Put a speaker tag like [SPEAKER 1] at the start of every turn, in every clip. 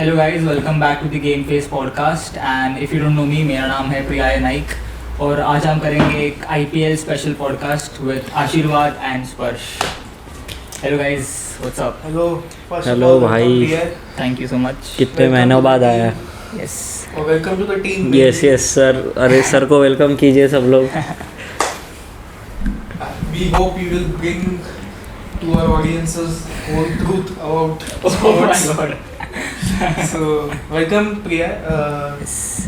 [SPEAKER 1] Hello guys, welcome back to the game face podcast. And if you don't know me, मेरा नाम है प्रिया नाइक और आज हम करेंगे एक IPL special podcast with Ashirwad and Sparsh. Hello guys, what's up?
[SPEAKER 2] Hello भाई,
[SPEAKER 1] थैंक यू सो मच।
[SPEAKER 2] कितने महीनों बाद आया।
[SPEAKER 1] Yes,
[SPEAKER 3] welcome to the team.
[SPEAKER 2] Yes sir. अरे सर को वेलकम कीजिए सब लोग।
[SPEAKER 3] We hope you will bring to our audiences whole truth about
[SPEAKER 1] oh my
[SPEAKER 3] sports.
[SPEAKER 1] God.
[SPEAKER 3] So welcome Priya.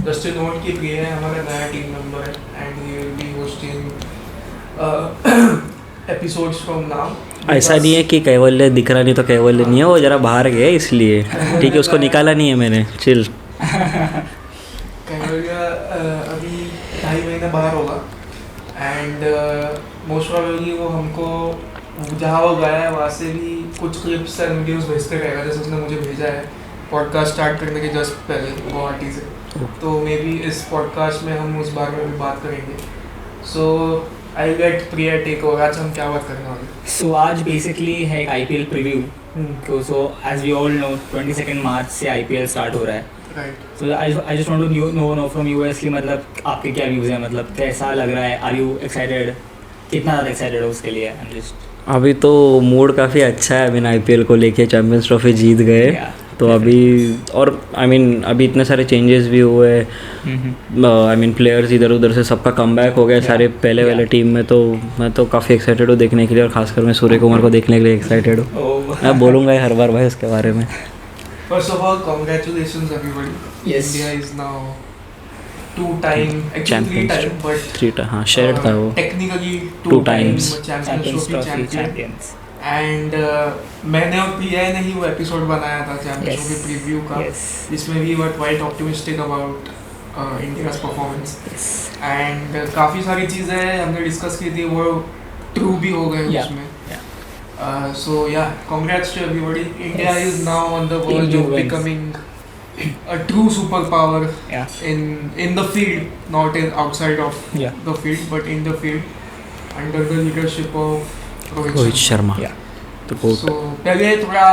[SPEAKER 3] Just a note कि Priya हमारा नया team member है and we will be hosting episodes from now.
[SPEAKER 2] ऐसा नहीं है कि कैवल्य दिख रहा नहीं तो कैवल्य नहीं है, वो जरा बाहर गए इसलिए। ठीक है, उसको निकाला नहीं है मैंने। चिल।
[SPEAKER 3] कैवल्य अभी 2.5 महीने बाहर होगा एंड मोस्ट प्रोबेबली वो हमको जहाँ वो गया है वहाँ से भी कुछ क्लिप्स एंड वीडियोस भेजते रहेगा, जैसे उसने मुझे भेजा है पॉडकास्ट स्टार्ट करने के जस्ट पहले गुवाहाटी से। तो मे बी इस पॉडकास्ट में हम उस बारे में भी बात करेंगे। So I get Priya take over. आज हम क्या बात करने वाले हैं?
[SPEAKER 1] सो आज बेसिकली है एक IPL preview. So as we all know 22 March से आईपीएल स्टार्ट हो रहा है।
[SPEAKER 3] Right.
[SPEAKER 1] So I just want to know from you कि मतलब आपके क्या व्यूज़ हैं, मतलब कैसा लग रहा है? Are you excited? कितना ज़्यादा एक्साइटेड हो उसके लिए?
[SPEAKER 2] अभी तो मूड काफ़ी अच्छा है। आईपीएल को लेके चैम्पियंस ट्रॉफी जीत गए। तो अभी और अभी इतने सारे चेंजेस भी हुए। प्लेयर्स इधर उधर से सबका कमबैक हो गया सारे पहले वाले टीम में। तो मैं तो काफ़ी एक्साइटेड हूँ देखने के लिए, और खासकर मैं सूर्य कुमार को देखने के लिए एक्साइटेड हूँ। मैं बोलूँगा हर बार भाई उसके बारे में।
[SPEAKER 3] First of all, congratulations everybody.
[SPEAKER 1] Yes.
[SPEAKER 3] India is now 2-time, actually 3-time, but
[SPEAKER 2] हाँ शेयर था वो।
[SPEAKER 3] technically
[SPEAKER 2] Two
[SPEAKER 3] 2-time
[SPEAKER 2] times.
[SPEAKER 3] Champions Trophy champion.
[SPEAKER 1] Champions.
[SPEAKER 3] And मैंने और प्रिया ने ही वो एपिसोड बनाया था चैंपियंस
[SPEAKER 1] Yes.
[SPEAKER 3] ट्रॉफी प्रीव्यू का,
[SPEAKER 1] Yes.
[SPEAKER 3] जिसमें we were quite optimistic about India's performance.
[SPEAKER 1] Yes.
[SPEAKER 3] And काफ़ी सारी चीज़ें हमने डिस्कस की थी, वो ट्रू भी हो गए
[SPEAKER 1] Yeah.
[SPEAKER 3] उसमें।
[SPEAKER 1] Yeah.
[SPEAKER 3] So yeah, congrats to everybody. India
[SPEAKER 1] Yes.
[SPEAKER 3] is now on the verge
[SPEAKER 1] India
[SPEAKER 3] of
[SPEAKER 1] wins.
[SPEAKER 3] becoming a true superpower
[SPEAKER 1] Yeah.
[SPEAKER 3] in the field, not in outside of
[SPEAKER 1] Yeah.
[SPEAKER 3] the field, but in the field, under the leadership of
[SPEAKER 2] Rohit
[SPEAKER 3] Rohit Sharma.
[SPEAKER 2] Sharma.
[SPEAKER 1] Yeah.
[SPEAKER 2] तो बहुत
[SPEAKER 3] So पहले थोड़ा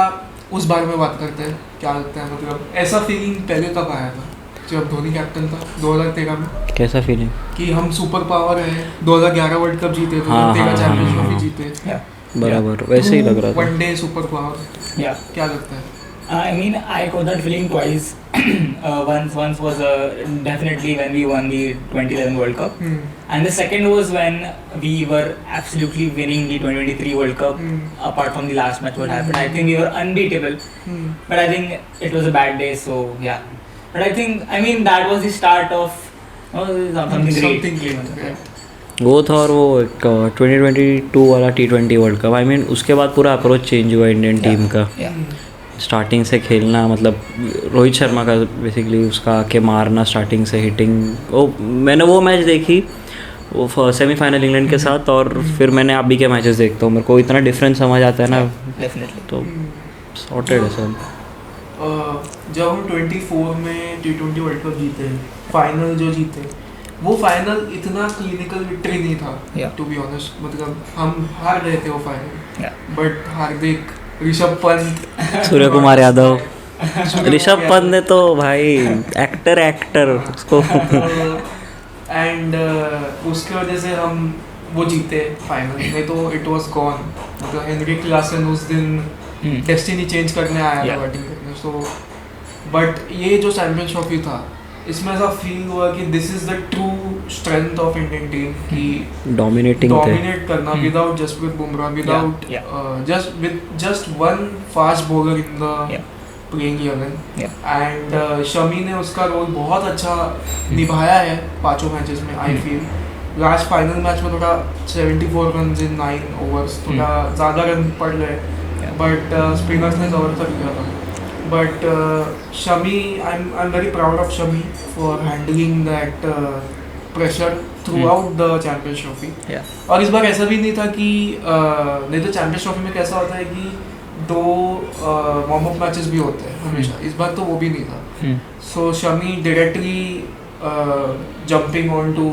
[SPEAKER 3] उस बारे में बात करते हैं। क्या लगता है, मतलब ऐसा फीलिंग पहले कब आया था जब धोनी कैप्टन था 2013 में,
[SPEAKER 2] कैसा फीलिंग?
[SPEAKER 3] कि हम सुपर पावर हैं? 2011 वर्ल्ड कप जीते,
[SPEAKER 2] हाँ,
[SPEAKER 3] 2013
[SPEAKER 2] हाँ,
[SPEAKER 3] चैंपियंस
[SPEAKER 2] हाँ,
[SPEAKER 3] ट्रॉफी
[SPEAKER 2] हाँ।
[SPEAKER 3] जीते।
[SPEAKER 1] Yeah.
[SPEAKER 2] बराबर वैसे ही लग रहा था।
[SPEAKER 3] One day super power.
[SPEAKER 1] Yeah.
[SPEAKER 3] क्या लगता है?
[SPEAKER 1] I mean, I got that feeling twice. Once was definitely when we won the 2011 World Cup, and the second was when we were absolutely winning the 2023 World Cup. Apart from the last match, what happened? I think we were unbeatable, but I think it was a bad day. So yeah, but I think that was the start of something great.
[SPEAKER 3] Something great.
[SPEAKER 2] वो था, और वो 2022 वाला T20 world cup. उसके बाद पूरा approach change हुआ Indian team का।
[SPEAKER 1] Yeah.
[SPEAKER 2] स्टार्टिंग से खेलना, मतलब रोहित शर्मा का बेसिकली उसका आके मारना स्टार्टिंग से, हिटिंग। मैंने वो मैच देखी, वो सेमीफाइनल इंग्लैंड के साथ, और फिर मैंने अभी के मैचेस देखता हूँ, मेरे को इतना डिफरेंस समझ आता है ना।
[SPEAKER 1] Definitely.
[SPEAKER 2] तो सॉर्टेड है सब।
[SPEAKER 3] जब हम 24 में T20 वर्ल्ड कप जीते, फाइनल जो जीते, वो फाइनल इतना क्लिनिकल विक्ट्री नहीं था।
[SPEAKER 1] Yeah.
[SPEAKER 3] टू बी ऑनेस्ट, मतलब हम हार गए थे वो फाइनल,
[SPEAKER 1] Yeah.
[SPEAKER 3] बट हार्दिक, ऋषभ पंत,
[SPEAKER 2] सूर्य कुमार यादव, ऋषभ पंत ने तो भाई एक्टर उसको।
[SPEAKER 3] एंड उसके वजह से हम वो जीते फाइनल में। तो इट वाज गॉन, मतलब हेनरिक क्लासन उस दिन डेस्टिनी चेंज करने आया था
[SPEAKER 1] Yeah.
[SPEAKER 3] बैटिंग करने। सो बट ये जो चैंपियंस ट्रॉफी था, इसमें ऐसा फील हुआ कि this is the true strength of Indian team, कि
[SPEAKER 2] डोमिनेटिंग थे।
[SPEAKER 3] डोमिनेट करना without Jasprit Bumrah, without just one fast bowler in the playing 11। And Shami ने उसका रोल बहुत अच्छा निभाया है 5 मैचेस में। I feel last final match में थोड़ा 74 रन इन 9 ओवर्स, थोड़ा ज़्यादा रन पड़ गए, बट स्पिनर्स ने कवर कर लिया था। But Shami, I'm very proud of Shami for handling that pressure throughout the Champions Trophy.
[SPEAKER 1] Yeah.
[SPEAKER 3] और इस बार ऐसा भी नहीं था कि नहीं तो चैंपियंस ट्रॉफी में कैसा होता है कि 2 वार्म अप मैचेस भी होते हैं हमेशा, इस बार तो वो भी नहीं था। So Shami directly jumping onto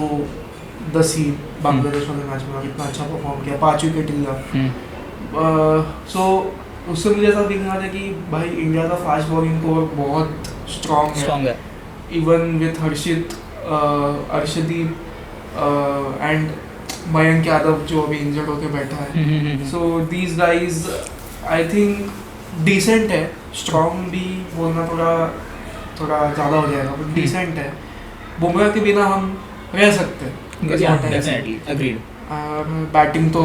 [SPEAKER 3] the scene Bangladesh वाले मैच में, और इतना अच्छा परफॉर्म किया, 5 विकेट लिया। So उससे मुझे ऐसा दिख रहा था कि भाई इंडिया का फास्ट बॉलिंग कोर बहुत स्ट्रॉन्ग है, even with Arshdeep and Mayank Yadav जो अभी इंजर्ड होके बैठा है. So these guys I think decent है. स्ट्रॉन्ग भी बोलना थोड़ा ज़्यादा हो जाएगा, बट डिसेंट है. बुमराह के बिना हम रह सकते हैं. बैटिंग तो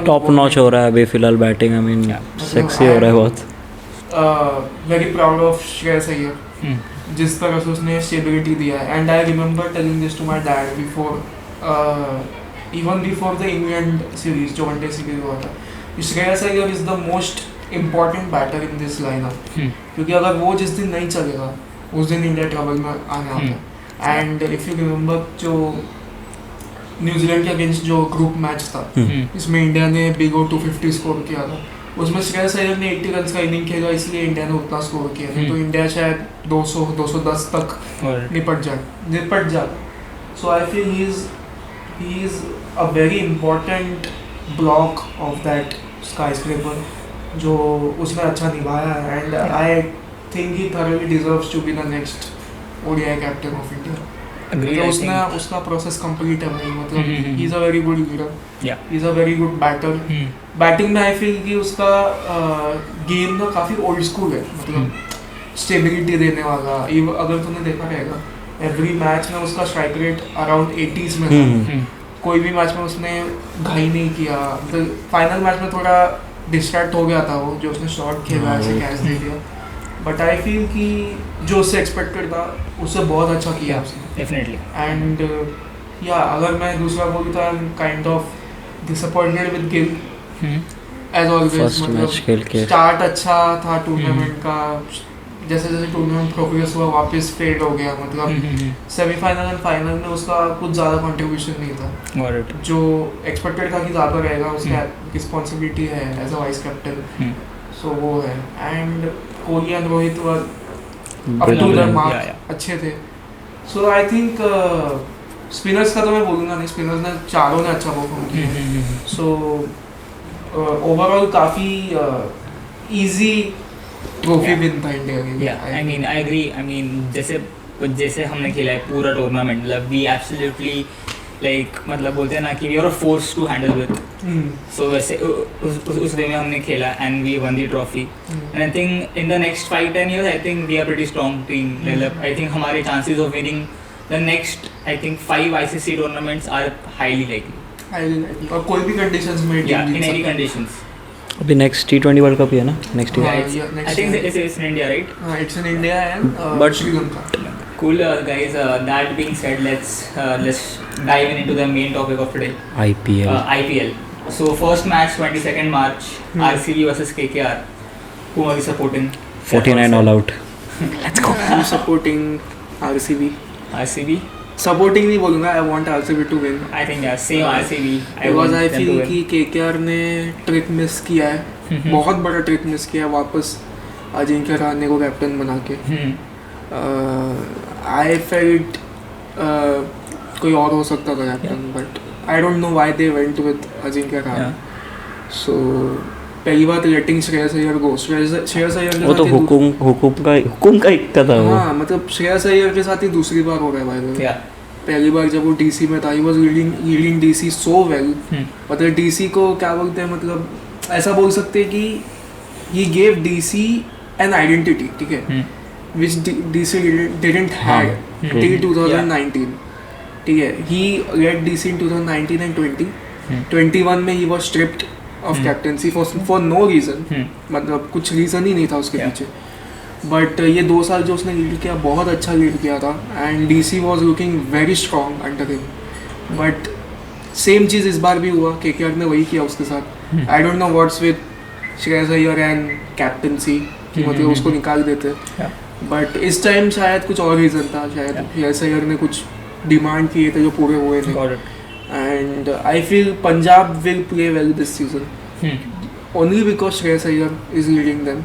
[SPEAKER 2] टॉप नॉच हो रहा है अभी फिलहाल बैटिंग. आई मीन सेक्सी हो रहा है बहुत.
[SPEAKER 3] Very proud of Shreyas Iyer, जिस तरह से उसने स्टेबिलिटी दिया है. And I remember telling this to my dad before, even before the England series जो वनडे सीरीज हुआ था. Shreyas Iyer is the most important batter in this lineup, क्योंकि अगर वो जिस दिन नहीं चलेगा उस दिन इंडिया ट्रबल में आने वाला है. एंड इफ यू रिमेंबर जो न्यूजीलैंड के अगेंस्ट जो ग्रुप मैच था, इसमें इंडिया ने बिग ओ 250 स्कोर किया था. उसमें श्रेयस अय्यर ने 80 रन का इनिंग खेला, इसलिए इंडिया ने उतना स्कोर किया. तो इंडिया शायद 200-210 तक निपट जाए. So I feel he is a very important block of that skyscraper जो उसने अच्छा निभाया है. And I think he thoroughly deserves to be the next ODI captain of India. मतलब उसका प्रोसेस कंप्लीट है भाई. मतलब he is a very good leader, he is a very good batter. Batting में आई फील कि उसका game ना काफ़ी ओल्ड स्कूल है, मतलब स्टेबिलिटी देने वाला. अगर तुमने देखा रहेगा एवरी मैच में उसका स्ट्राइक रेट अराउंड 80s में था. कोई भी मैच में उसने घाई नहीं किया. फाइनल मैच में थोड़ा डिस्ट्रैक्ट हो गया था वो, जो उसने शॉट खेला ऐसे कैच दे दिया. बट आई फील कि जो उससे एक्सपेक्टेड था उससे बहुत अच्छा किया उसने
[SPEAKER 1] डेफिनेटली.
[SPEAKER 3] एंड या अगर मैं दूसरा बोलूँ तो I am kind of disappointed with Gill as always. मतलब स्टार्ट अच्छा था टूर्नामेंट का, जैसे जैसे टूर्नामेंट प्रोग्रेस हुआ वापस फेड हो गया. मतलब सेमीफाइनल एंड फाइनल में उसका कुछ ज़्यादा कंट्रीब्यूशन नहीं था. जो एक्सपेक्टेड था कि ज़्यादा रहेगा, उसका रिस्पॉन्सिबिलिटी है as a vice captain. So वो है. And Kohli and Rohit were up to the mark, अच्छे थे. सो आई थिंक स्पिनर्स का तो मैं बोलूँगा नहीं, स्पिनर्स ने चारों ने अच्छा परफॉर्म किया. सो ओवरऑल काफ़ी इजी ट्रॉफी विन था इंडिया के.
[SPEAKER 1] I mean I agree. I mean जैसे हमने खेला है पूरा टूर्नामेंट, मतलब वी एब्सोल्युटली लाइक मतलब बोलते हैं ना कि we are a force to handle with. So वैसे उस वे में हमने खेला and we won the trophy. And I think in the next 5-10 years I think we are pretty strong team. मतलब आई थिंक हमारे chances of winning the next I think 5 ICC tournaments are highly likely.
[SPEAKER 3] और कोई भी conditions में
[SPEAKER 1] in any conditions.
[SPEAKER 2] अभी next T20 world cup ही है ना next year.
[SPEAKER 1] I think it's in India, right?
[SPEAKER 3] It's in India and
[SPEAKER 2] But
[SPEAKER 3] Sri Lanka.
[SPEAKER 1] Cool, guys. That being said, let's dive into the main topic of today.
[SPEAKER 2] IPL.
[SPEAKER 1] IPL. So first match 22nd March, RCB versus KKR. Who are you supporting?
[SPEAKER 2] 49 all out.
[SPEAKER 1] Let's go.
[SPEAKER 3] I'm supporting RCB.
[SPEAKER 1] RCB.
[SPEAKER 3] Supporting नहीं बोलूँगा, I want RCB to win.
[SPEAKER 1] I think yeah, same RCB.
[SPEAKER 3] Because I feel कि KKR ने trick miss किया है, बहुत बड़ा trick miss किया है वापस अजिंक्य रहाणे को कैप्टन बना के. I felt कोई और हो सकता था captain, but I don't know why they went with Ajinkya Rahane. सो पहली बात लेटिंग श्रेयस अय्यर गो. श्रेयस अय्यर
[SPEAKER 2] वो तो हुकुम का इक्का था वो.
[SPEAKER 3] हाँ, मतलब श्रेयस अय्यर के साथ ही दूसरी बार हो रहा है भाई. पहली बार जब वो डीसी में था, he was leading DC so well. मतलब डीसी को क्या बोलते हैं, मतलब ऐसा बोल सकते हैं कि he gave DC an identity, ठीक है, which DC didn't had till 2019. ठीक है, he led DC in 2019 and 20. 21 में he was stripped of captaincy for no reason. मतलब कुछ reason ही नहीं था उसके पीछे. But ये 2 साल जो उसने लीड किया, बहुत अच्छा लीड किया था. And DC was looking very strong under him. But same चीज़ इस बार भी हुआ, KKR ने वही किया उसके साथ. I don't know what's with Shreyas Iyer and captaincy कि मतलब उसको निकाल देते. बट इस टाइम शायद कुछ और रीज़न था. शायद श्रेयस अय्यर ने कुछ डिमांड किए थे जो पूरे हुए नहीं. And I feel Punjab will play well this season only because Shreyas Iyer is leading them.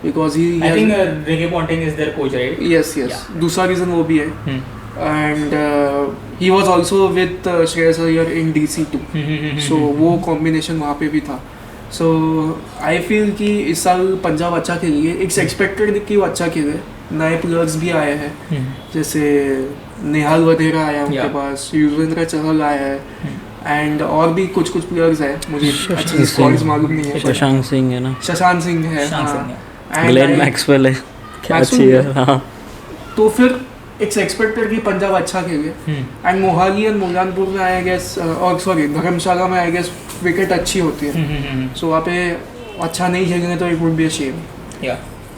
[SPEAKER 3] Because
[SPEAKER 1] I think Ricky Ponting is their coach, right?
[SPEAKER 3] Yes. दूसरा रीज़न वो भी है. And he was also with Shreyas Iyer in DC too. So वो combination वहाँ पे भी था. सो I feel कि इस साल पंजाब अच्छा खेली है. इट्स एक्सपेक्टेड कि वो अच्छा खेले. नए प्लेयर्स भी आए हैं जैसे नेहाल वधेरा आया उनके पास, युजवेंद्र चहल आया है एंड और भी कुछ प्लेयर्स हैं. मुझे अच्छे से स्कॉर्स मालूम नहीं है.
[SPEAKER 2] शशांक सिंह है ना,
[SPEAKER 3] शशांक सिंह है,
[SPEAKER 2] ग्लेन मैक्सवेल है, क्या अच्छी है. हाँ
[SPEAKER 3] तो फिर इट्स एक्सपेक्टेड कि पंजाब अच्छा खेले. एंड मोहाली एंड मुलानपुर में आई गेस, और सॉरी धर्मशाला में आई गेस विकेट अच्छी होती है. सो वहाँ पे अच्छा नहीं खेलेंगे तो it would be a shame.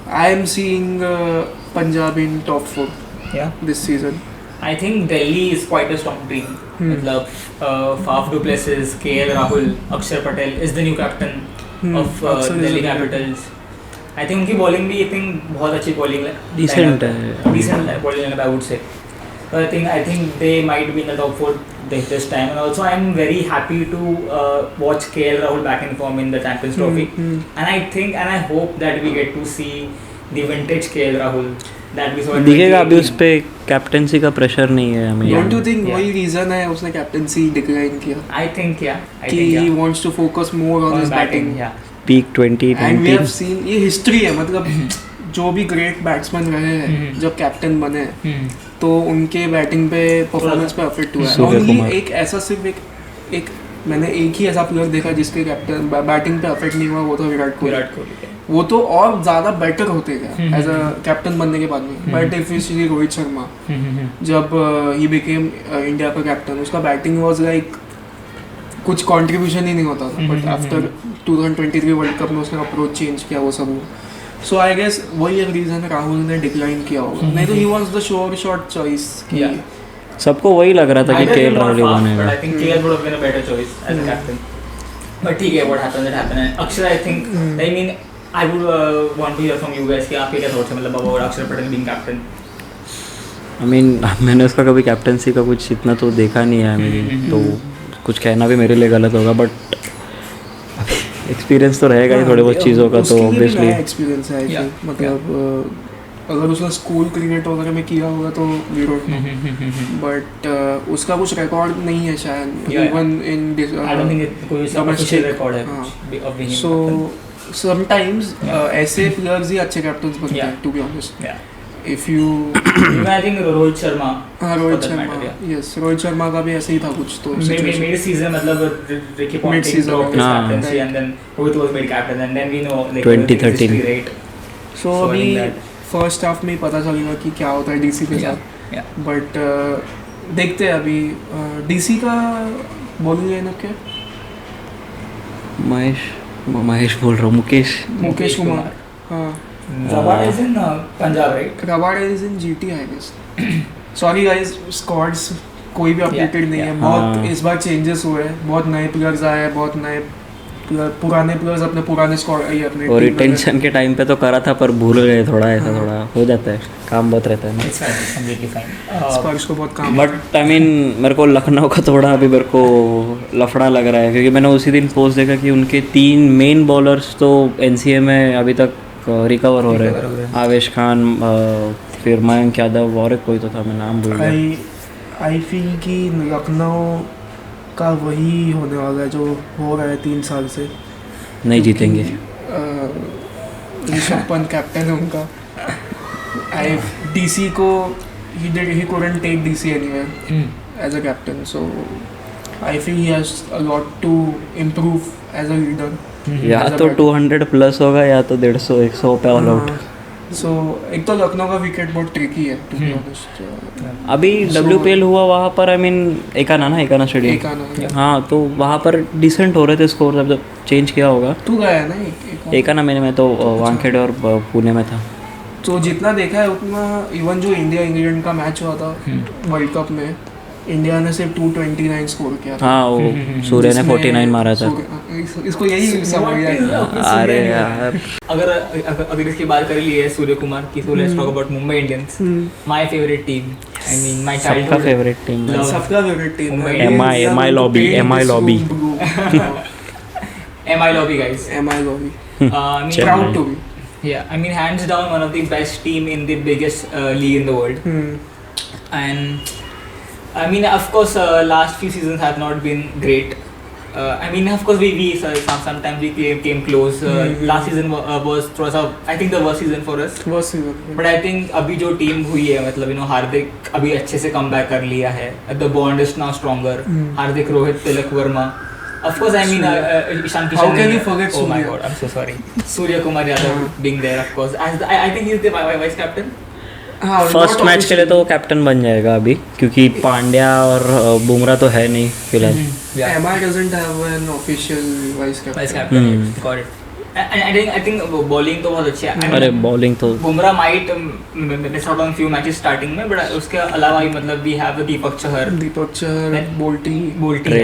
[SPEAKER 3] I am seeing Punjab in top 4 this season.
[SPEAKER 1] I think Delhi is quite a strong team. मतलब Faf du Plessis, KL Rahul, Akshar Patel is the new captain of Delhi Capitals. I think उनकी bowling भी I think बहुत अच्छी bowling है.
[SPEAKER 2] Decent है.
[SPEAKER 1] Decent bowling lineup I would say. So I think they might be in the top 4 this time. And also I am very happy to watch KL Rahul back in form in the Champions Trophy. And I think and I hope that we get to see the vintage KL Rahul.
[SPEAKER 2] दिखेगा. अभी उस पे captaincy का pressure नहीं है हमें.
[SPEAKER 3] Don't you think वही reason है उसने कैप्टेंसी डिक्लाइन किया?
[SPEAKER 1] आई थिंक
[SPEAKER 3] कि he wants to focus more on his batting.
[SPEAKER 2] Peak 2019
[SPEAKER 3] and we have seen ये हिस्ट्री है. मतलब जो भी ग्रेट बैट्समैन रहे हैं जब कैप्टन बने तो उनके बैटिंग पे परफॉर्मेंस पे अफेक्ट हुआ है. ओनली एक ऐसा सिर्फ एक मैंने एक ही ऐसा प्लेयर देखा जिसके कैप्टन बैटिंग पे अफेक्ट नहीं हुआ, वो था विराट कोहली. वो तो और ज़्यादा बेटर होते गए एज अ कैप्टन बनने के बाद में. But if you see Rohit Sharma जब ही बिकेम इंडिया का कैप्टन, उसका बैटिंग वाज लाइक कुछ कंट्रीब्यूशन ही नहीं होता था. बट आफ्टर 2023 वर्ल्ड कप में उसने अप्रोच चेंज किया, वो सब. सो आई गेस वही एक रीज़न राहुल ने डिक्लाइन किया होगा. नहीं तो he was the sure shot choice.
[SPEAKER 2] सबको वही लग रहा था कि केएल राहुल ही बनेगा.
[SPEAKER 1] I think KL would have been a better choice as a captain. But ठीक है, what happened that happened. Axar I think I mean I would want to hear from you guys कि आपके क्या थॉट्स हैं मतलब about अक्षर Patel being captain.
[SPEAKER 2] I mean मैंने उसका कभी कैप्टनसी का कुछ इतना तो देखा नहीं है मेरी, तो कुछ कहना भी मेरे लिए गलत होगा. बट एक्सपीरियंस तो रहेगा ही थोड़े बहुत चीज़ों का. तो ऑब्वियसली
[SPEAKER 3] एक्सपीरियंस है. मतलब अगर उसने स्कूल क्रिकेट वगैरह में किया होगा तो वी डोंट नो. बट उसका कुछ रिकॉर्ड नहीं है शायद. Even in
[SPEAKER 1] I don't think कोई ऑफिशियल रिकॉर्ड है ऑफ बीइंग.
[SPEAKER 3] सो sometimes ऐसे players ही अच्छे captains बनते हैं, to be honest. If you
[SPEAKER 1] I think Rohit Sharma.
[SPEAKER 3] हाँ रोहित शर्मा. Yes, रोहित शर्मा का भी ऐसे ही था कुछ तो.
[SPEAKER 1] Mid season मतलब Ricky Ponting dropped his captaincy and then Rohit was made captain and then we know like
[SPEAKER 2] 2013.
[SPEAKER 3] So अभी first half में पता चलेगा कि क्या होता है DC के साथ. But देखते हैं अभी DC का bowling lineup क्या?
[SPEAKER 2] महेश बोल रहा हूँ,
[SPEAKER 3] मुकेश कुमार. हाँ.
[SPEAKER 1] Rabada is in Punjab, right?
[SPEAKER 3] Rabada is in GT, I guess. Sorry guys, squads कोई भी अपडेटेड नहीं है. बहुत इस बार चेंजेस हुए हैं. बहुत नए प्लेयर्स आए हैं, बहुत नए पुराने प्लेयर्स अपने पुराने स्क्वाड आई अपने.
[SPEAKER 2] और रिटेंशन के टाइम पे तो करा था पर भूल गए थोड़ा. ऐसा थोड़ा हो जाता है, काम बहुत रहता है.
[SPEAKER 3] स्पर्श को बहुत काम.
[SPEAKER 2] बट आई मीन मेरे को लखनऊ का थोड़ा अभी मेरे को लफड़ा लग रहा है, क्योंकि मैंने उसी दिन पोस्ट देखा कि उनके 3 मेन बॉलर्स तो NCA में अभी तक रिकवर हो रहे हैं. आवेश खान, फिर मयंक यादव और कोई तो था, मैं नाम भूल गया.
[SPEAKER 3] आई फील कि लखनऊ का वही होने वाला है जो हो रहा है 3 साल से.
[SPEAKER 2] नहीं जीतेंगे.
[SPEAKER 3] ऋषभ पंत कैप्टन है उनका. DC को he couldn't take DC anywhere as a captain, so I feel he has a lot to improve as a leader.
[SPEAKER 2] या तो 200 प्लस होगा या तो 150-100 पे ऑल आउट.
[SPEAKER 3] सो एक तो लखनऊ का विकेट बहुत ट्रिकी है टू बी ऑनेस्ट.
[SPEAKER 2] अभी WPL हुआ वहाँ पर, आई मीन एकाना स्टेडियम. हाँ, तो वहाँ पर डिसेंट हो रहे थे स्कोर. अब जब चेंज किया होगा.
[SPEAKER 3] तू गया है ना
[SPEAKER 2] एकाना में? मैं तो वानखेड़े और पुणे में था.
[SPEAKER 3] तो जितना देखा है उतना, इवन जो इंडिया इंग्लैंड का मैच हुआ था वर्ल्ड कप में, इंडिया ने सिर्फ 229 स्कोर किया था.
[SPEAKER 2] हाँ, वो सूर्य ने 49 मारा था.
[SPEAKER 3] इसको यही समझ गया.
[SPEAKER 2] अरे यार,
[SPEAKER 1] अगर इसकी बात कर ली है सूर्य कुमार की, so let's talk about Mumbai Indians. My favorite team. I mean my childhood.
[SPEAKER 2] सबका फेवरेट टीम.
[SPEAKER 3] सबका favourite team.
[SPEAKER 2] MI lobby.
[SPEAKER 1] MI lobby guys.
[SPEAKER 3] MI lobby.
[SPEAKER 1] I mean,
[SPEAKER 3] proud to be.
[SPEAKER 1] Yeah, I mean hands down one of the best team in the biggest league in the world. And I mean, of course, last few seasons have not been great. I mean, of course, we sometimes we came close. Last season was I think the worst season for us.
[SPEAKER 3] Worst season.
[SPEAKER 1] But I think अभी जो team हुई है मतलब हार्दिक अभी अच्छे से comeback कर लिया है. The bond is now stronger. Hardik, Rohit, Tilak Varma. Of course, I mean Ishan Kishan.
[SPEAKER 3] How can you forget
[SPEAKER 1] Oh
[SPEAKER 3] Surya?
[SPEAKER 1] my God, I'm so sorry. Surya Kumar Yadav being there, of course. As I think he's the vice captain.
[SPEAKER 2] First match के लिए तो वो captain बन जाएगा अभी, क्योंकि पांड्या और बुमराह तो है नहीं फिलहाल.
[SPEAKER 3] MI doesn't have an official vice captain.
[SPEAKER 1] Vice captain, got it. And I think bowling तो बहुत अच्छी है.
[SPEAKER 2] अरे बॉलिंग तो
[SPEAKER 1] Bumrah might miss out on few matches starting में, but उसके अलावा ही मतलब we have Deepak Chahar,
[SPEAKER 3] Bolty,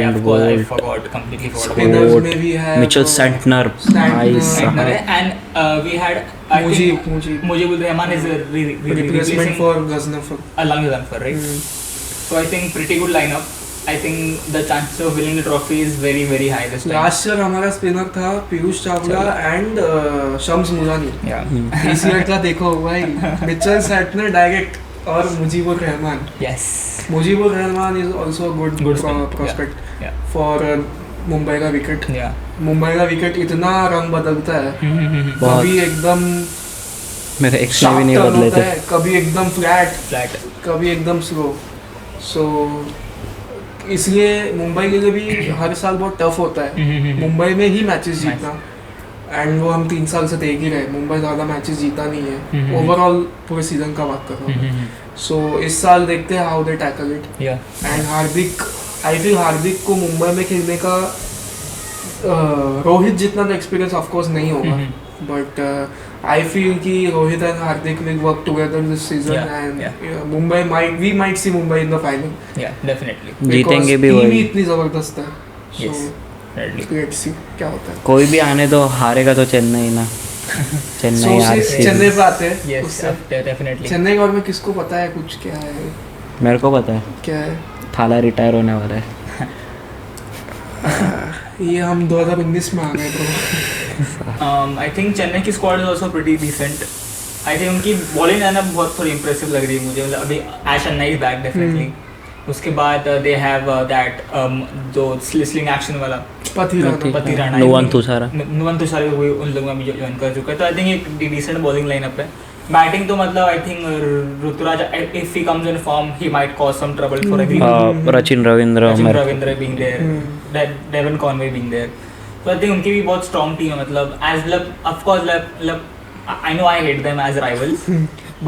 [SPEAKER 1] of course I forgot completely forgot.
[SPEAKER 3] Spinners में भी है
[SPEAKER 2] मिचेल सेंटनर, भाई साहब.
[SPEAKER 1] And we had Mujibur Rahman is a
[SPEAKER 3] replacement for Ghaznafer.
[SPEAKER 1] Ghaznafer, right? So I think pretty good lineup. I think the chances of winning the trophy is very very high this time.
[SPEAKER 3] Last year हमारा spinner था Piyush Chawla and Shams Murani. इस year का देखो भाई, Mitchell Santner direct और Mujibur Rahman.
[SPEAKER 1] Yes.
[SPEAKER 3] Mujibur Rahman is also a good prospect for Mumbai का wicket. Mumbai का wicket इतना रंग बदलता है, कभी एकदम
[SPEAKER 2] मेरे एक्स में भी नहीं बदले थे,
[SPEAKER 3] कभी एकदम फ्लैट, कभी एकदम स्लो. सो इसलिए मुंबई के लिए भी हर साल बहुत टफ होता है मुंबई में ही मैचेस जीतना. एंड वो हम 3 साल से देख ही रहे, मुंबई ज़्यादा मैचेस जीता नहीं है ओवरऑल पूरे सीजन का बात कर रहा हूँ. सो इस साल देखते हैं how they tackle it. And Hardik, I feel Hardik को मुंबई में खेलने का रोहित जितना तो एक्सपीरियंस ऑफकोर्स नहीं होगा, बट आई फील कि Rohit and Hardik will work together this season and Mumbai might see Mumbai in the final.
[SPEAKER 1] Definitely
[SPEAKER 2] जीतेंगे भी
[SPEAKER 3] वही.
[SPEAKER 2] वही.
[SPEAKER 3] इतनी जबरदस्त है. सो लेट्स सी क्या होता है.
[SPEAKER 2] कोई भी आने दो, हारेगा तो चेन्नई ना. चेन्नई आरसीबी.
[SPEAKER 3] चेन्नई पे आते हैं.
[SPEAKER 1] Yes, definitely.
[SPEAKER 3] चेन्नई के बारे में किसको पता है कुछ? क्या है?
[SPEAKER 2] मेरे को पता है
[SPEAKER 3] क्या है?
[SPEAKER 2] थाला रिटायर होने वाला है.
[SPEAKER 3] ये हम 2019 में आ गए ब्रो.
[SPEAKER 1] I think चेन्नई की squad is also pretty decent. I think उनकी बॉलिंग है ना बहुत थोड़ी impressive लग रही है मुझे. मतलब अभी Ash Anna is back definitely. उसके बाद they have that जो स्लिंग एक्शन वाला पति राणा,
[SPEAKER 2] नुवन तुषारा
[SPEAKER 1] हुई उन लोगों में ज्वाइन कर चुका है. तो आई थिंक एक डिसेंट बॉलिंग लाइनअप है. बैटिंग तो मतलब I think Ruturaj if he comes in form he might cause some trouble for everyone.
[SPEAKER 2] Rachin Ravindra
[SPEAKER 1] being there, Devon Conway being there. So I think उनकी भी बहुत strong team है. मतलब as of course I know I hate them as rivals,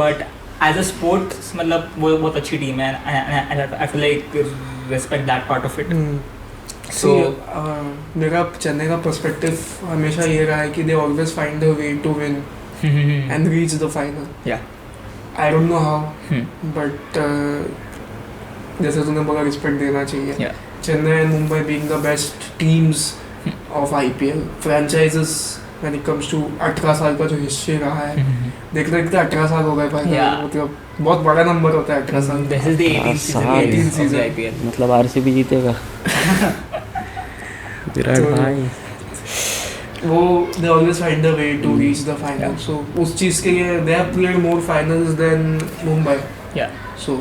[SPEAKER 1] but as a sport मतलब वो बहुत अच्छी team है and I feel like respect that part of it.
[SPEAKER 3] So मेरा चेन्नई का पर्सपेक्टिव हमेशा ये रहा है कि they always find a way to win and reach the final. I don't know how, but जैसे तूने बोला रिस्पेक्ट देना चाहिए. Chennai and Mumbai being the best teams of IPL franchises when it comes to 18 साल का जो हिस्ट्री रहा है. देखते 18 साल हो गए भाई. मतलब बहुत बड़ा नंबर होता है 18 साल.
[SPEAKER 1] This is the 18th season of IPL.
[SPEAKER 2] मतलब आरसीबी जीतेगा. विराट भाई
[SPEAKER 3] वो they always find a way to reach the final. So उस चीज़ के लिए they have played more finals than Mumbai. So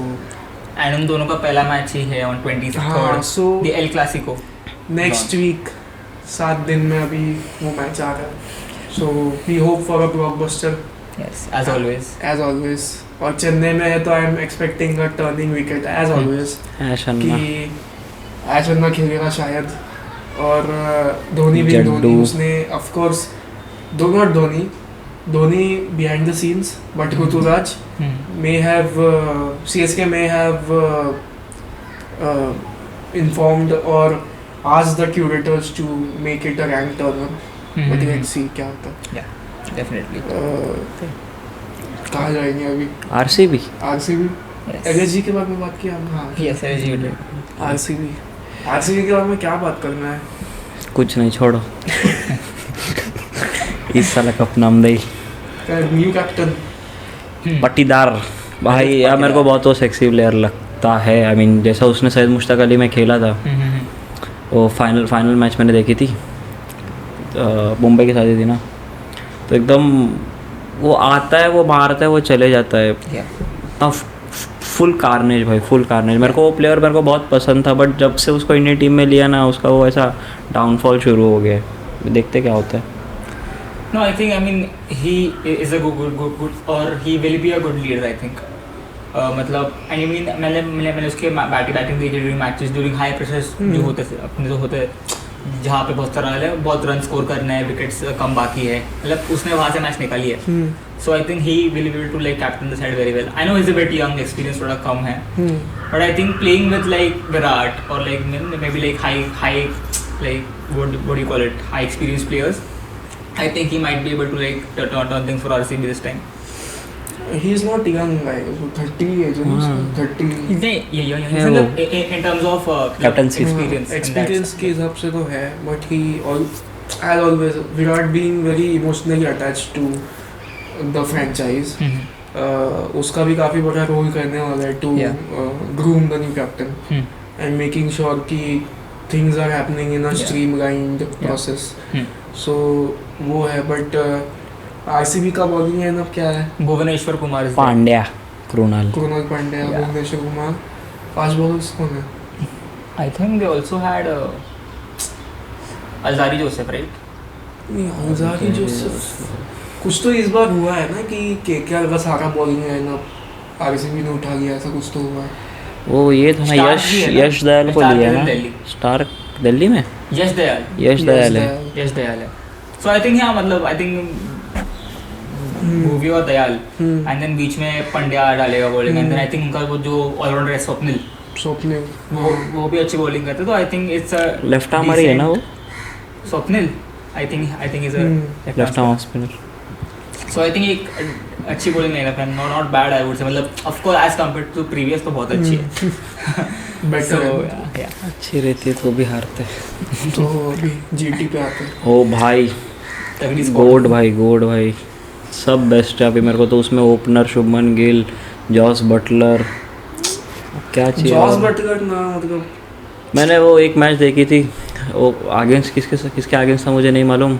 [SPEAKER 1] and उन दोनों का पहला मैच ही है on 23rd.
[SPEAKER 3] So
[SPEAKER 1] the El Clasico.
[SPEAKER 3] Next week 7 दिन में अभी वो मैच आ रहा है. So we hope for a blockbuster.
[SPEAKER 1] Yes, as always.
[SPEAKER 3] As always. और चेन्नई में है तो I am expecting a turning wicket as always.
[SPEAKER 2] Ash Anna
[SPEAKER 3] कि Ash Anna खेलेगा शायद. और धोनी भी उसने of course not Dhoni behind the scenes, but Rituraj may have CSK may have informed or asked the curators to make it a rank tournament. But let's see क्या होता है.
[SPEAKER 1] Definitely.
[SPEAKER 3] कहाँ जाएंगे अभी?
[SPEAKER 2] आरसीबी
[SPEAKER 3] LSG के बारे में बात किया हमने. हाँ.
[SPEAKER 1] Yes, LSG.
[SPEAKER 3] आरसीबी के बारे में क्या बात करना है?
[SPEAKER 2] कुछ नहीं, छोड़ो. इस साल कप नाम दे.
[SPEAKER 3] न्यू कैप्टन
[SPEAKER 2] पट्टीदार भाई यार, मेरे को बहुत वो सेक्सी प्लेयर लगता है. आई मीन जैसा उसने सैयद मुश्ताक अली में खेला था, वो फाइनल मैच मैंने देखी थी, मुंबई के साथ ही थी ना, तो एकदम वो आता है, वो मारता है, वो चले जाता है. फुल कारनेज भाई, फुल कारनेज। मेरे को वो प्लेयर मेरे को बहुत पसंद था, बट जब से उसको इंडियन टीम में लिया ना, उसका वो ऐसा डाउनफॉल शुरू हो गया है। देखते क्या होता है।
[SPEAKER 1] No, I think, I mean, he is a good, or he will be a good leader, I think. मतलब, I mean, मैंने उसके बैटिंग देखी during matches, during high pressures जो होते थे अपने, जो होते जहाँ पे बहुत रन स्कोर करना है, विकेट्स कम बाकी है, मतलब उसने वहाँ से मैच निकाली है। So I think he will be able to like captain the side very well. I know he's a bit young, experience थोड़ा कम है, but I think playing with like Virat or like maybe like high like what do you call it, high experienced players, I think he might be able to like turn things for RCB this time.
[SPEAKER 3] He is not young, like 30 age, 30.
[SPEAKER 1] In terms of
[SPEAKER 2] Captaincy
[SPEAKER 3] experience के हिसाब से तो है, but he as always, Virat being very emotionally attached to the franchise. उसका भी काफी बड़ा role करने वाला है to groom the new captain and making sure कि things are happening in a streamlined process. So वो है, but RCB का बॉलिंग है ना, क्या है?
[SPEAKER 1] भुवनेश्वर कुमार,
[SPEAKER 2] पांड्या, कृणाल
[SPEAKER 3] पांड्या, भुवनेश्वर कुमार। फास्ट बॉलर्स कौन है?
[SPEAKER 1] I think they also had Alzari Joseph, right?
[SPEAKER 3] नहीं, अलजारी जोसेफ कुछ तो इस बार हुआ है ना कि केकेआर का सारा बॉलिंग लाइनअप आरसीबी ने उठा लिया, ऐसा कुछ तो हुआ है।
[SPEAKER 2] वो ये था ना, यश दयाल को लिया ना, स्टार दिल्ली में।
[SPEAKER 1] यश दयाल है। So I think मतलब I think भुवी और दयाल, and then बीच में पंड्या डालेगा bowling, and then I think उनका वो जो ऑलराउंडर है स्वप्निल वो भी अच्छी बॉलिंग करते, तो I think it's a
[SPEAKER 2] left arm है ना वो
[SPEAKER 1] Swapnil, I think is a
[SPEAKER 2] left arm spinner.
[SPEAKER 1] So I think एक अच्छी बॉलिंग नहीं है, not bad I would say, मतलब of course as compared to previous तो बहुत अच्छी है।
[SPEAKER 3] बेटर
[SPEAKER 2] अच्छी रहती है तो भी हारते हैं।
[SPEAKER 3] तो अभी जीटी पे आते हैं।
[SPEAKER 2] ओ भाई, गोड भाई सब बेस्ट है अभी मेरे को तो। उसमें opener Shubman Gill, Jos Buttler, क्या चाहिए।
[SPEAKER 3] जॉस बटलर ना, मतलब
[SPEAKER 2] मैंने वो एक मैच देखी थी, वो अगेंस्ट किसके अगेंस्ट था मुझे नहीं मालूम,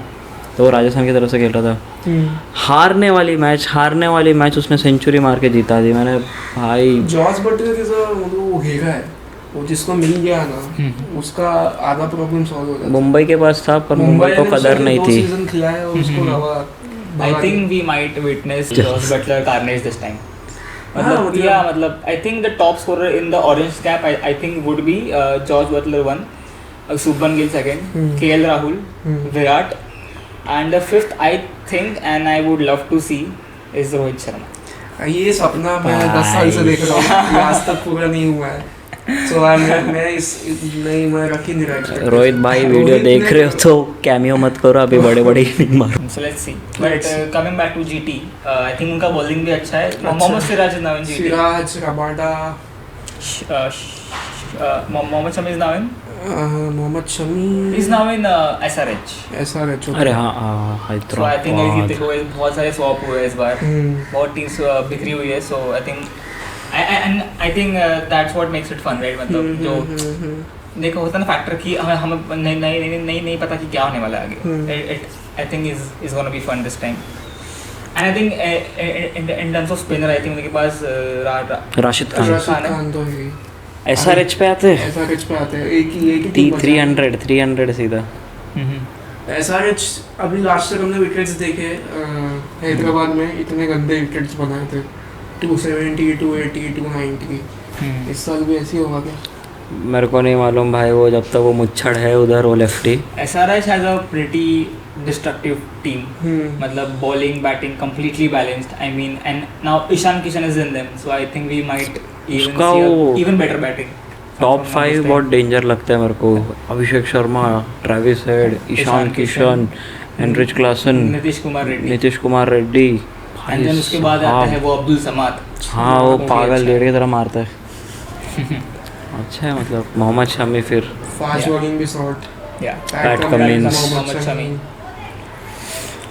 [SPEAKER 2] तो वो राजस्थान की तरफ से खेल रहा था। हारने वाली मैच उसने सेंचुरी मार के जीता दी। मैंने भाई
[SPEAKER 3] जॉस बटलर के साथ मतलब वो हीरा है, वो जिसको मिल गया ना उसका आधा प्रॉब्लम सॉल्व हो गया।
[SPEAKER 2] मुंबई के पास था पर मुंबई को कदर नहीं थी।
[SPEAKER 3] सीजन खिलाया उसको लगा।
[SPEAKER 1] I think we might witness Josh Butler carnage this time. मतलब I think the top scorer in the orange cap I think would be Josh Butler 1, Shubman Gill 2nd, KL Rahul, Virat, and the 5th I think and I would love to see is Rohit Sharma.
[SPEAKER 3] ये सपना मैं 10 साल से देख रहा हूँ, आज तक पूरा नहीं हुआ है। So मैं रख ही नहीं रहा।
[SPEAKER 2] रोहित भाई वीडियो देख रहे हो तो कैमियो मत करो, अभी बड़े इनिंग मारो।
[SPEAKER 1] So let's see. But coming back to GT, I think उनका बॉलिंग भी अच्छा है। Mohammed Siraj is now in GT.
[SPEAKER 3] Siraj, Rabada,
[SPEAKER 1] Mohammed Shami is now in.
[SPEAKER 3] Mohammed Shami
[SPEAKER 1] is now in SRH.
[SPEAKER 2] अरे हाँ
[SPEAKER 1] So I think बहुत सारे स्वॉप हुए इस बार, बहुत टीम्स बिखरी हुई है। So I think that's what makes it fun, right? मतलब जो देखो होता है ना फैक्टर कि हमें नहीं पता कि क्या होने वाला है आगे। I think is gonna be fun this time. And I think in terms of spinner I think उनके पास
[SPEAKER 2] राशिद खान
[SPEAKER 3] तो है।
[SPEAKER 2] SRH पे आते हैं
[SPEAKER 3] एक ही
[SPEAKER 2] 300 सीधा।
[SPEAKER 3] SRH अभी लास्ट तक हमने विकेट्स देखे हैदराबाद में, इतने गंदे विकेट्स बनाए थे, 270, 280, 290। इस साल भी ऐसे ही होगा क्या?
[SPEAKER 2] मेरे को नहीं मालूम भाई, वो जब तक वो मुच्छड़ है उधर वो lefty.
[SPEAKER 1] SRH has a pretty destructive team. मतलब bowling, batting completely balanced. I mean, and now Ishan Kishan is in them, so I think we might even see even better batting.
[SPEAKER 2] Top 5 बहुत danger लगता है मेरे को। Abhishek Sharma, Travis Head, Ishan Kishan, Heinrich Klaasen, Nitish Kumar Reddy,
[SPEAKER 1] and then उसके बाद आता है वो अब्दुल समाद।
[SPEAKER 2] हाँ वो पागल डेढ़ की तरह मारता है। अच्छा है मतलब मोहम्मद शमी, फिर
[SPEAKER 3] फास्ट बॉलिंग भी shot,
[SPEAKER 2] Pat Cummins,
[SPEAKER 1] Mohammed Shami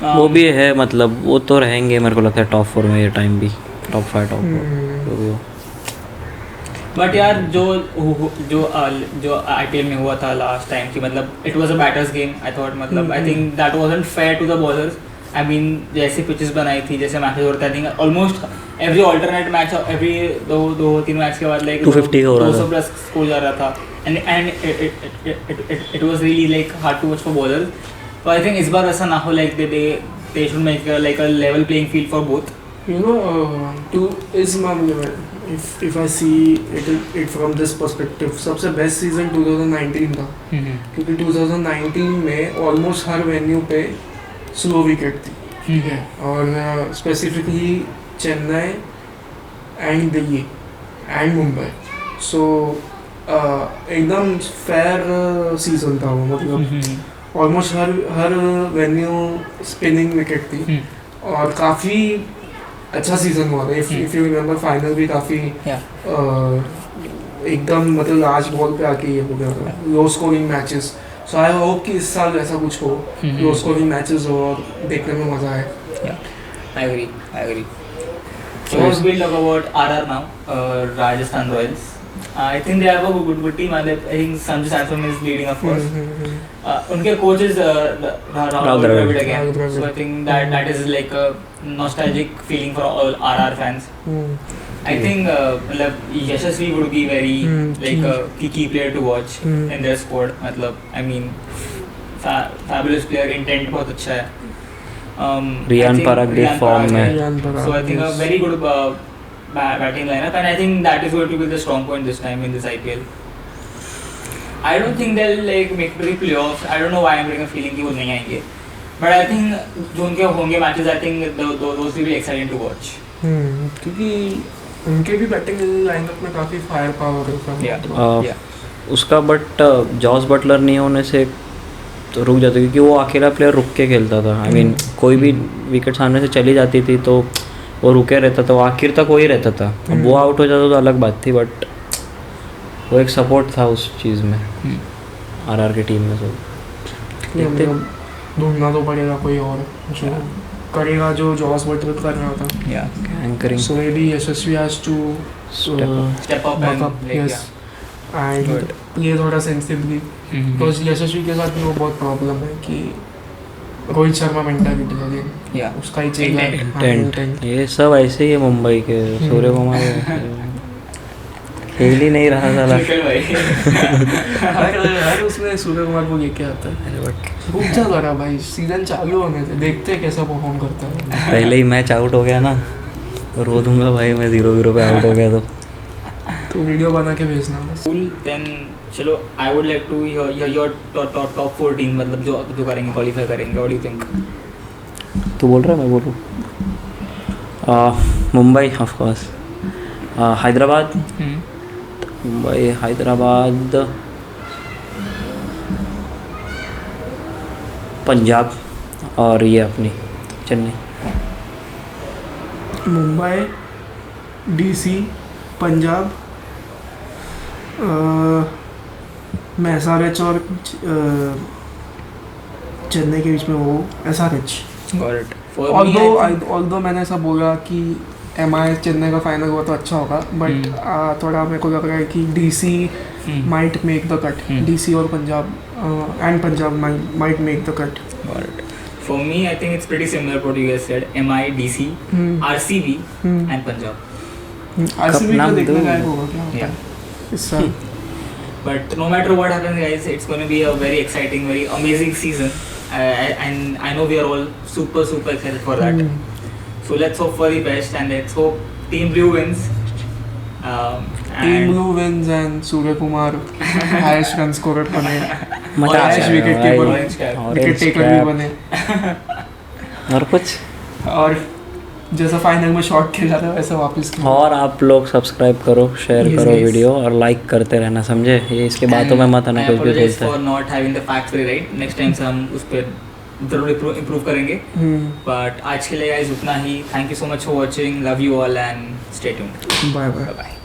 [SPEAKER 2] वो भी है, मतलब वो तो रहेंगे मेरे को लगता है टॉप 4 में ये टाइम भी, टॉप 5 टॉप 4 जो भी हो।
[SPEAKER 1] बट यार जो IPL में हुआ था लास्ट टाइम की, मतलब it was a batters game. I thought मतलब I think that wasn't fair to the bowlers I mean जैसे पिचेस बनाई थी, जैसे मैचेस होते I think almost every alternate match, every दो तीन मैच के बाद लाइक
[SPEAKER 2] 250 हो रहा था,
[SPEAKER 1] 200 प्लस स्कोर जा रहा था, and it was really like hard to watch for bowlers. So I think इस बार ऐसा ना हो, like they should make like a level playing field for both.
[SPEAKER 3] You know, to इस मामले में if I see it from this perspective, सबसे best season 2019 था, क्योंकि 2019 में ऑलमोस्ट हर वेन्यू पे स्लो विकेट थी, ठीक है, और specifically Chennai and Delhi and Mumbai. So एकदम फेयर सीजन था वो, मतलब ऑलमोस्ट हर वेन्यू स्पिनिंग विकेट थी, और काफ़ी अच्छा सीजन हुआ था. इफ यू रिमेंबर फाइनल भी काफ़ी एकदम मतलब लास्ट बॉल पे आके ये हो गया था, low scoring matches. So I hope कि इस साल ऐसा कुछ हो, लो स्कोरिंग मैचेस हो और देखने में मज़ा आए.
[SPEAKER 1] I agree. So let's build up about RR now, Rajasthan Royals. I think they have a good team. I think Sanju Samson is leading, of course. उनके coach is Rahul Dravid again. So I think that is like a nostalgic feeling for all RR fans. I think मतलब यशस्वी would be very like a key player to watch in their squad. मतलब I mean fabulous player, intent बहुत अच्छा है.
[SPEAKER 2] रियान पराग भी form में,
[SPEAKER 1] so I think a very good batting lineup, and I think that is going to be the strong point this time in this IPL. I don't think they'll like make it to the playoffs. I don't know why I'm getting a feeling कि वो नहीं आएंगे, but I think जो उनके होंगे matches, I think those will be exciting to watch.
[SPEAKER 3] क्योंकि उनके भी बैटिंग लाइनअप में काफ़ी फायर पावर है.
[SPEAKER 2] उसका बट जॉस बटलर नहीं होने से तो रुक जाता, क्योंकि वो अकेला प्लेयर रुक के खेलता था. आई मीन कोई भी विकेट सामने से चली जाती थी तो वो रुके रहता था, वो आखिर तक वही रहता था. अब वो आउट हो जाता तो अलग बात थी, बट वो एक सपोर्ट था उस चीज़ में आरआर की टीम में. तो
[SPEAKER 3] ढूंढना तो पड़ेगा कोई और जो करेगा जो जॉस बटलर कर रहा था.
[SPEAKER 2] Anchoring,
[SPEAKER 3] so maybe Yashasvi has to
[SPEAKER 1] step up and
[SPEAKER 3] yes and play थोड़ा सेंसिटिवली, बिकॉज यशस्वी के साथ भी वो बहुत प्रॉब्लम है कि रोहित शर्मा मेंटालिटी है, उसका ही चाहिए
[SPEAKER 2] इंटेंट. ये सब ऐसे ही है मुंबई के. सूर्य कुमार खेल ही नहीं रहा था.
[SPEAKER 3] हर उसमें सूर्य कुमार को लेके आता है. रुक जा जरा भाई, सीजन चालू होने से देखते हैं कैसा परफॉर्म करता है.
[SPEAKER 2] पहले ही मैच आउट हो गया ना, रो दूंगा भाई मैं 0-0 पे आउट हो गया तो
[SPEAKER 3] वीडियो बना के भेजना बस.
[SPEAKER 1] Then चलो I would like to hear your top 4 team, मतलब जो करेंगे क्वालिफाई करेंगे. What do you think?
[SPEAKER 2] तू बोल रहा है मैं बोलूँ? मुंबई ऑफ कोर्स, हैदराबाद, मुंबई, हैदराबाद, पंजाब और ये अपनी चेन्नई.
[SPEAKER 3] मुंबई, DC, पंजाब, मैं SRH और चेन्नई के बीच में वो SRH. ऑल्दो मैंने ऐसा बोला कि MI चेन्नई का फाइनल हुआ तो अच्छा होगा, बट थोड़ा मेरे को लग रहा है कि DC might make the cut. DC और Punjab and Punjab might make the cut.
[SPEAKER 1] For me, I think it's pretty similar what you guys said. MI, DC, RCB and Punjab.
[SPEAKER 3] RCB को देखने लायक होगा क्या होता है इस साल.
[SPEAKER 1] But no matter what happens, guys, it's going to be a very exciting, very amazing season, and I know we are all super excited for that. So let's hope for the best, and let's hope Team Blue wins.
[SPEAKER 3] Team Blue wins and Surya Kumar highest run scorer बने, highest wicket taker भी बने,
[SPEAKER 2] और कुछ,
[SPEAKER 3] और जैसा final में shot खेला था वैसा वापस खेला. और
[SPEAKER 2] आप लोग सब्सक्राइब करो, शेयर करो वीडियो और लाइक करते रहना, समझे? ये इसके बातों में मत आना कुछ भी बोलते हैं.
[SPEAKER 1] For not having the facts very right. Next time से हम उस पर जरूर इम्प्रूव करेंगे. बट आज के लिए गाइस उतना ही. Thank you so much for watching. Love you all and stay tuned.
[SPEAKER 3] Bye bye.